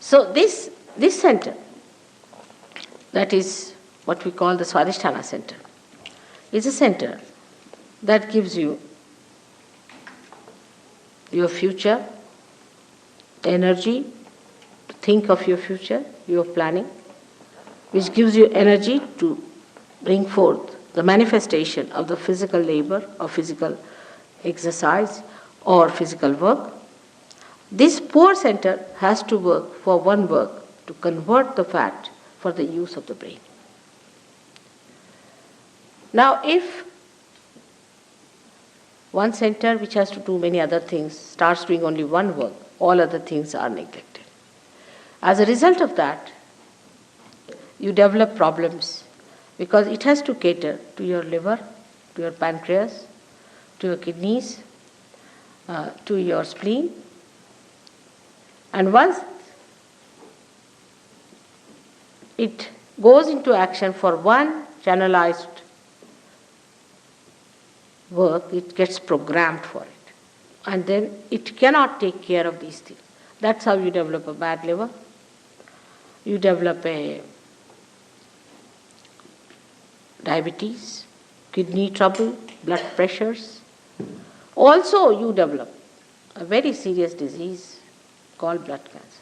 So this center, that is what we call the Swadhisthana center, is a center that gives you your future energy, to think of your future, your planning, which gives you energy to bring forth the manifestation of the physical labor or physical exercise or physical work. This poor center has to work for one work, to convert the fat for the use of the brain. Now, if one center which has to do many other things starts doing only one work, all other things are neglected. As a result of that, you develop problems because it has to cater to your liver, to your pancreas, to your kidneys, to your spleen. And once it goes into action for one channelized work, it gets programmed for it. And then it cannot take care of these things. That's how you develop a bad liver. You develop a diabetes, kidney trouble, blood pressures. Also, you develop a very serious disease called blood cancer.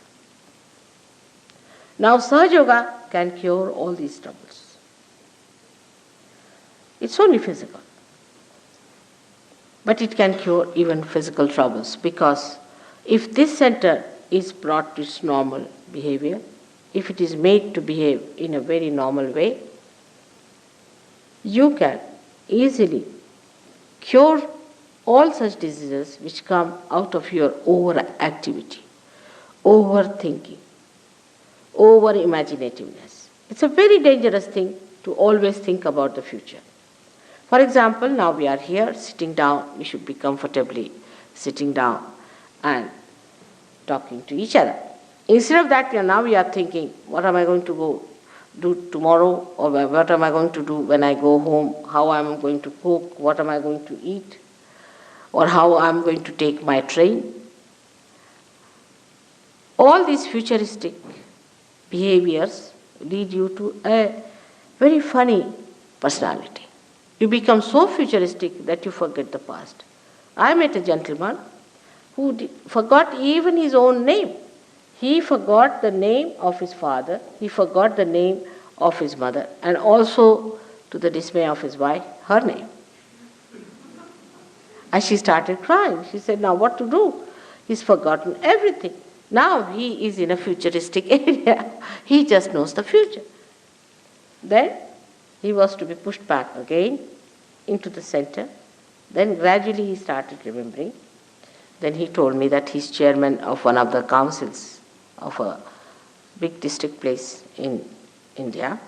Now, Sahaja Yoga can cure all these troubles. It's only physical. But it can cure even physical troubles, because if this center is brought to its normal behavior, if it is made to behave in a very normal way, you can easily cure all such diseases which come out of your overactivity, overthinking, over-imaginativeness. It's a very dangerous thing to always think about the future. For example, now we are here sitting down, we should be comfortably sitting down and talking to each other. Instead of that, now we are thinking, what am I going to go do tomorrow, or what am I going to do when I go home, how am I going to cook, what am I going to eat, or how I am going to take my train. All these futuristic behaviors lead you to a very funny personality. You become so futuristic that you forget the past. I met a gentleman who forgot even his own name. He forgot the name of his father, he forgot the name of his mother, and also, to the dismay of his wife, her name. And she started crying. She said, now what to do? He's forgotten everything. Now he is in a futuristic area. He just knows the future. Then he was to be pushed back again into the center. Then gradually he started remembering. Then he told me that he's chairman of one of the councils of a big district place in India.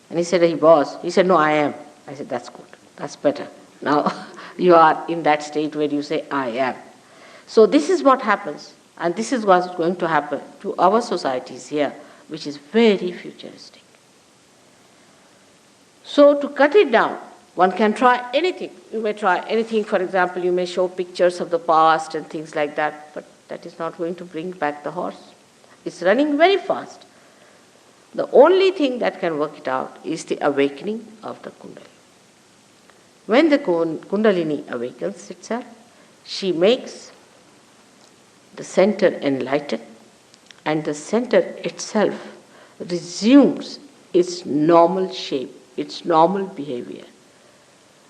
And he said he was. He said, no, I am. I said, that's good. That's better. Now you are in that state where you say, I am. So this is what happens. And this is what's going to happen to our societies here, which is very futuristic. So to cut it down, one can try anything. You may try anything. For example, you may show pictures of the past and things like that, but that is not going to bring back the horse. It's running very fast. The only thing that can work it out is the awakening of the Kundalini. When the Kundalini awakens itself, she makes the center enlighten, and the center itself resumes its normal shape, its normal behavior,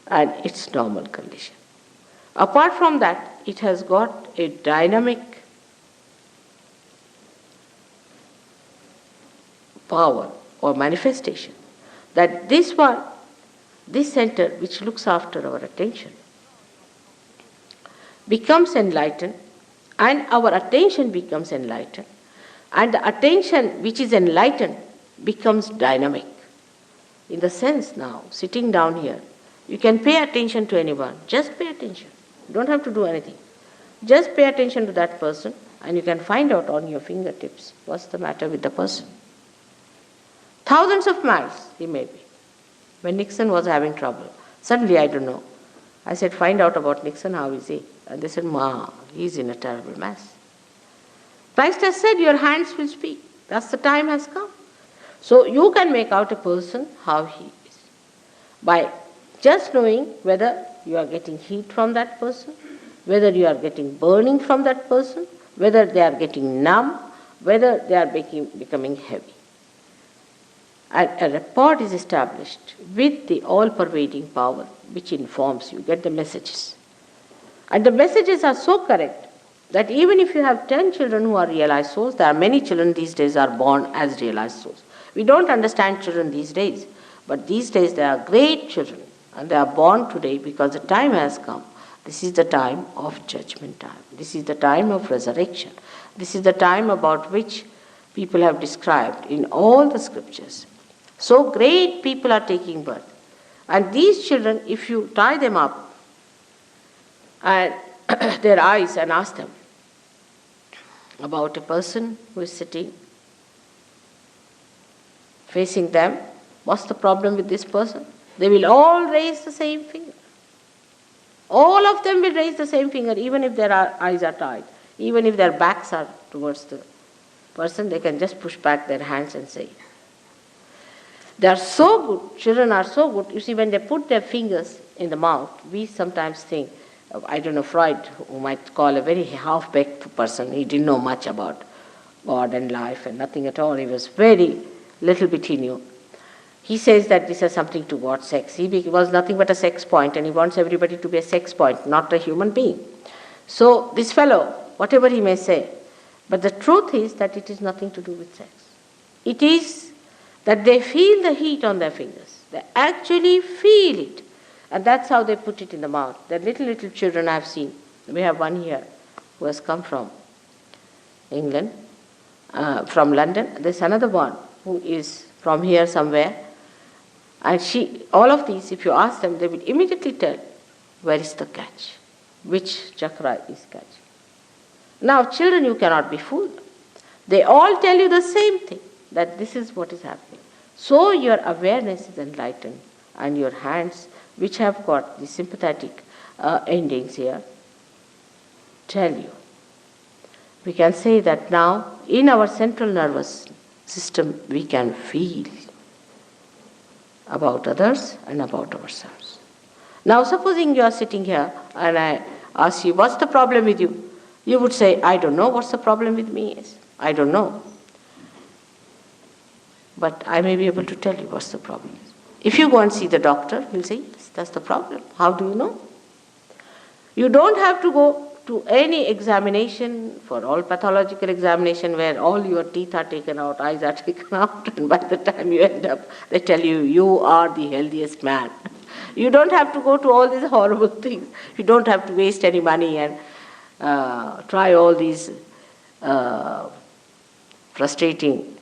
and its normal condition. Apart from that, it has got a dynamic power or manifestation that this center which looks after our attention becomes enlightened, and our attention becomes enlightened, and the attention which is enlightened becomes dynamic. In the sense now, sitting down here, you can pay attention to anyone, just pay attention. You don't have to do anything. Just pay attention to that person and you can find out on your fingertips what's the matter with the person. Thousands of miles he may be. When Nixon was having trouble, suddenly, I don't know, I said, find out about Nixon, how is he? And they said, Ma, he's in a terrible mess. Christ has said your hands will speak. That's the time has come. So you can make out a person how he is by just knowing whether you are getting heat from that person, whether you are getting burning from that person, whether they are getting numb, whether they are becoming heavy. And a rapport is established with the all-pervading power which informs you, get the messages. And the messages are so correct that even if you have 10 children who are realized souls, there are many children these days are born as realized souls. We don't understand children these days, but these days they are great children and they are born today because the time has come. This is the time of judgment time. This is the time of resurrection. This is the time about which people have described in all the scriptures. So great people are taking birth. And these children, if you tie them up and their eyes and ask them about a person who is sitting facing them, what's the problem with this person? They will all raise the same finger. All of them will raise the same finger, even if their eyes are tied. Even if their backs are towards the person, they can just push back their hands and say. They are so good, children are so good. You see, when they put their fingers in the mouth, we sometimes think, I don't know, Freud, who might call a very half-baked person, he didn't know much about God and life and nothing at all. He was very little bit he knew. He says that this has something to God, sex. He was nothing but a sex point, and he wants everybody to be a sex point, not a human being. So this fellow, whatever he may say, but the truth is that it is nothing to do with sex. It is that they feel the heat on their fingers. They actually feel it. And that's how they put it in the mouth. The little children I've seen. We have one here who has come from England, from London. There's another one who is from here somewhere. And all of these, if you ask them, they will immediately tell where is the catch, which chakra is catching. Now, children, you cannot be fooled. They all tell you the same thing, that this is what is happening. So your awareness is enlightened, and your hands, which have got the sympathetic endings here, tell you. We can say that now, in our central nervous system, we can feel about others and about ourselves. Now, supposing you are sitting here and I ask you, what's the problem with you? You would say, I don't know what's the problem with me is. I don't know. But I may be able to tell you what's the problem is. If you go and see the doctor, he'll say, yes, that's the problem. How do you know? You don't have to go to any examination, for all pathological examination where all your teeth are taken out, eyes are taken out, and by the time you end up, they tell you, you are the healthiest man. You don't have to go to all these horrible things. You don't have to waste any money and try all these frustrating